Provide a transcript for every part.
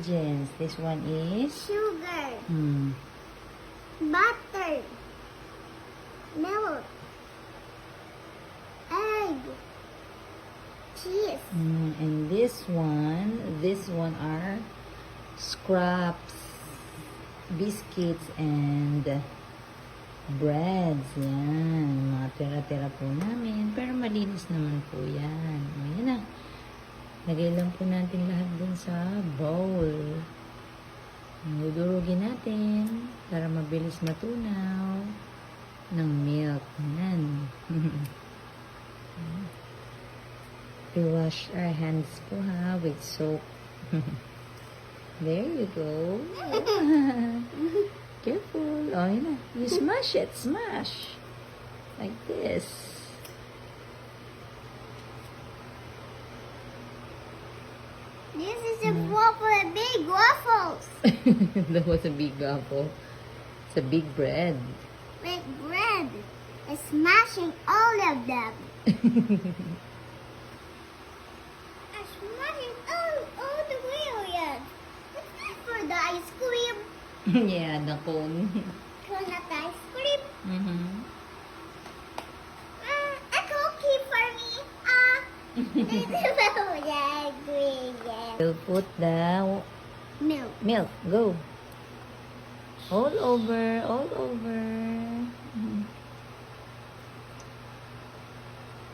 ingredients. This one is Sugar. mm, Butter. Milk. Egg. Cheese. and this one are scraps, biscuits, and breads. Yan, mga tira-tira po namin. Pero malinis naman po yan. Ayan na. Lagay lang po natin lahat dun sa bowl. Dudurugin natin para mabilis matunaw ng milk. Yan. We wash our hands po ha with soap. There you go. Careful. Oh, yun na. You smash it. Smash. Like this. This is a waffle, a big waffles. That was a big apple. It's a big bread. With bread. And smashing all of them. I'm smashing all the way around. What's that for the ice cream? Yeah, the cone. Donut ice cream. Mm-hmm. A cookie for me. This is a green. We'll put the Milk. milk. Go. All over, all over. Mhm.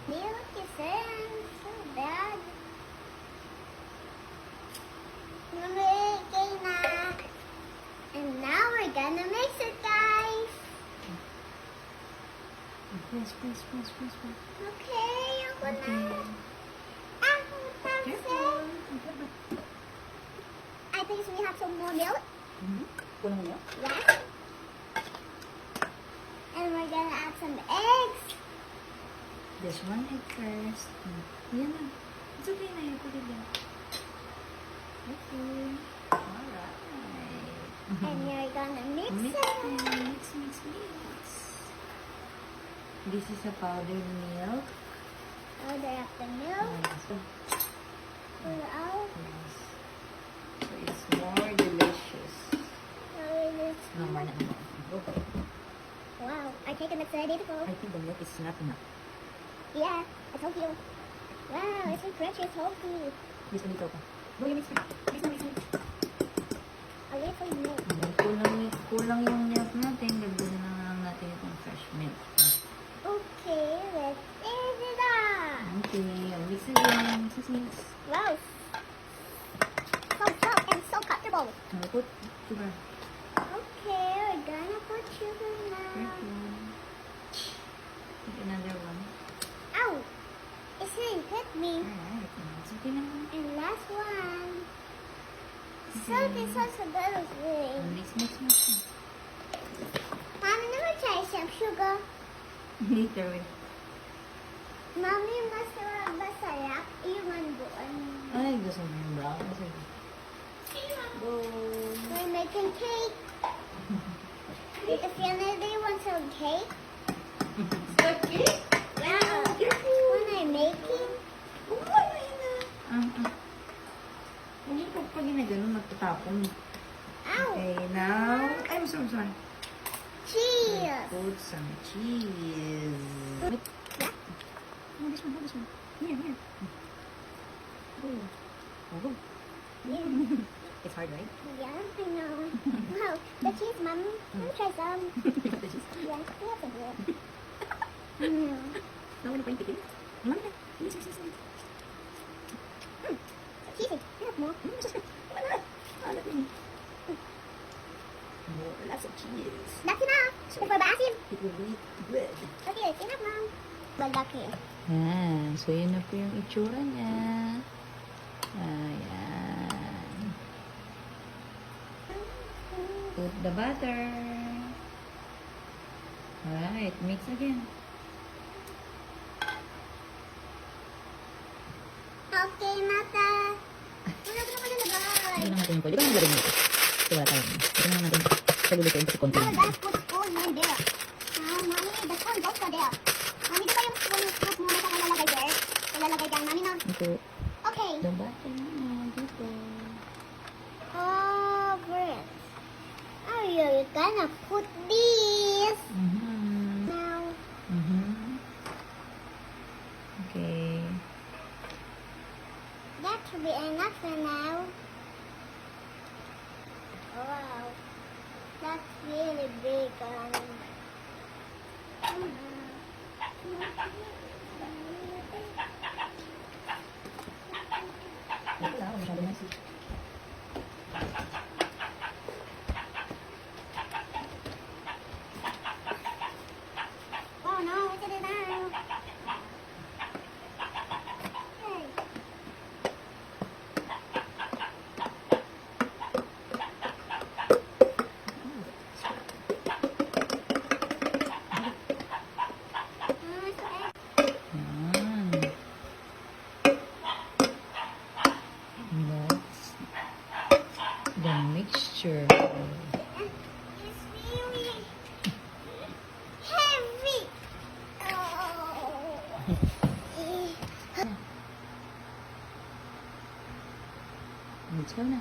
Milk is so bad. Okay na. And now we're gonna mix it, guys. Press, press, press, press, press. Okay, ako na. Okay. Ako Careful. I think we have some more milk. Mhm. Kulang mo. Yes. And we're gonna add some eggs. This one egg first. Yan na. It's okay na yun. Put it there. Okay. Alright. And you're gonna mix Mix it. it. Mix, mix, mix. This is a powdered milk. Order up the milk. So, Pull out. yes. So it's more delicious. No more na. Okay. Wow, I think it's beautiful. I think the milk is not enough. Yeah, I told you. Wow, it's so crunchy, it's healthy. This one dito pa. Go, you mix it. Mix na, mix na. A little milk. Kulang yung milk natin. Dagdagan na lang natin itong fresh milk. Okay, let's mix it up. Okay, mix again. Mix, mix. Wow. So soft and so comfortable. Now put sugar. Okay, we're gonna put sugar now. Careful. Put another one. Ow! It didn't hit me. Alright. It's okay na. And last one. Something so good. Mix, mix, mix. Mommy, never try some sugar. Later with. Mommy, masarap yung doon. Ay, gusto mo yung brown. Go. We're making cake. If you really want some cake, wow. When I'm making, Hindi ko pag ginagano magtatapon. ow, Okay, now. I'm sorry. cheese. Put some cheese. Wait. Yeah. No, this one, no, this one. Here, here. Go. Oh, go. It's hard, right? Yeah, I know. Wow, the cheese, Mom. Let me try some. The cheese. Yeah, we have to do it. Mm. Now, ano pa yung pikin? Mami na. Yes, yes, yes, yes. Cheesy. I have more. Wala. Wala din. More, lots of cheese. That's enough. If we're basin. It will be good. Okay, it's enough, Mom. Malaki. So yun na po yung itsura niya. Ayan. Put the butter. Alright, mix again. Okay, Mata. Wala ko naman nalagay. Ito natin yung pwede. Di ba nalagay nito? Ito wala tayo. Ito naman natin. Palulutuin kasi konti Mama, lang. guys, put spoon in there. Mommy, the spoon goes to there. Mommy, di ba yung spoon mo na sa kalalagay there? Kalalagay dyan, Mommy, no? Ito. Okay. The butter na dito. Oh, bread. Oh, you're gonna put this Mm-hmm. now. Mm-hmm. Okay. That should be enough for now. Wow, that's really big. Wala, masyado na si- Oh no, look at it now. Hey. Yan. That's the mixture. It's really heavy. Oh. Let's go na.